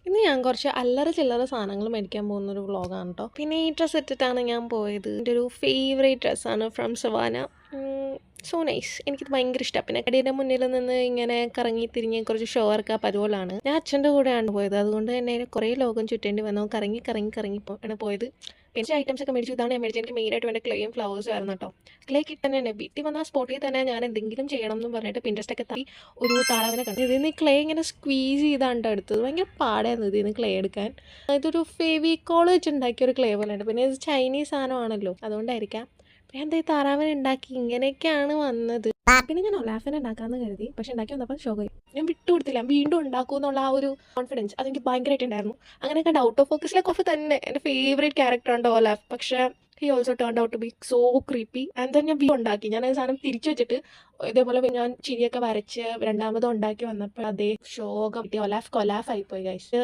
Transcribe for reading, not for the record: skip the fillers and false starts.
ഇന്ന് ഞാൻ കുറച്ച് അല്ലറ ചില്ലറ സാധനങ്ങൾ മേടിക്കാൻ പോകുന്നൊരു വ്ളോഗാണ് കേട്ടോ. പിന്നെ ഈ ഡ്രസ്സ് ഇട്ടിട്ടാണ് ഞാൻ പോയത്. എൻ്റെ ഒരു ഫേവറേറ്റ് ഡ്രസ്സാണ് ഫ്രം സവാന. So nice. എനിക്കിത് ഭയങ്കര ഇഷ്ടമാണ്. പിന്നെ കടയുടെ മുന്നിൽ നിന്ന് ഇങ്ങനെ കറങ്ങി തിരിഞ്ഞ് കുറച്ച് ഷോ ഇറക്കുക പതിവുകളാണ്. ഞാൻ അച്ഛൻ്റെ കൂടെയാണ് പോയത്. അതുകൊണ്ട് തന്നെ കുറേ ലോകം ചുറ്റേണ്ടി വന്നു. കറങ്ങി കറങ്ങി കറങ്ങി ആണ് പോയത്. പിന്നെ ഐറ്റംസ് ഒക്കെ മേടിച്ചു. ഇതാണ് ഞാൻ മേടിച്ചത്. എനിക്ക് മെയിനായിട്ട് വേണ്ട ക്ലേയും ഫ്ലവേഴ്സും ആയിരുന്നു കേട്ടോ. ക്ലേ കിട്ടാൻ തന്നെ വീട്ടിൽ വന്ന ആ സ്പോട്ടിൽ തന്നെ ഞാൻ എന്തെങ്കിലും ചെയ്യണം എന്ന് പറഞ്ഞിട്ട് പിൻട്രസ്റ്റൊക്കെ തപ്പി ഒരു താറാവിനെ കണ്ടു. ഇതിൽ നിന്ന് ക്ലേ ഇങ്ങനെ സ്ക്വീസ് ചെയ്താണ്ട് എടുത്തത്. ഭയങ്കര പാടായിരുന്നു ഇതിൽ നിന്ന് ക്ലേ എടുക്കാൻ. ഇതൊരു ഫെവിക്കോൾ വെച്ച് ഉണ്ടാക്കിയ ഒരു ക്ലേ പോലെയുണ്ട്. പിന്നെ ഇത് ചൈനീസ് സാധനമാണല്ലോ, അതുകൊണ്ടായിരിക്കാം. പിന്നെ എന്താ ഈ താറാവിനെ ഉണ്ടാക്കി ഇങ്ങനെയൊക്കെയാണ് വന്നത്. പിന്നെ ഞാൻ ഒലാഫിനെ ഉണ്ടാക്കാമെന്ന് കരുതി. പക്ഷെ ഉണ്ടാക്കി വന്നപ്പോൾ ഷോക്കായി. ഞാൻ വിട്ടുകൊടുത്തില്ല. വീണ്ടും ഉണ്ടാക്കും എന്നുള്ള ആ ഒരു കോൺഫിഡൻസ് അതെനിക്ക് ഭയങ്കരമായിട്ട് ഉണ്ടായിരുന്നു. അങ്ങനെയൊക്കെ ഔട്ട് ഓഫ് ഫോക്കസിലേക്ക് ഓഫ് തന്നെ എൻ്റെ ഫേവറേറ്റ് ക്യാരക്ടറുണ്ട് ഓലാഫ്. പക്ഷേ he also turned out to be so creepy. And then ഞാൻ വീണ്ടും ഉണ്ടാക്കി. ഞാൻ ആ സാധനം തിരിച്ചു വെച്ചിട്ട് ഇതേപോലെ ഞാൻ ചിരിയൊക്കെ വരച്ച് രണ്ടാമത് ഉണ്ടാക്കി വന്നപ്പോൾ അതേ ശോകം ഒലാഫ് കൊലാഫ് ആയിപ്പോയി ഗൈസ്.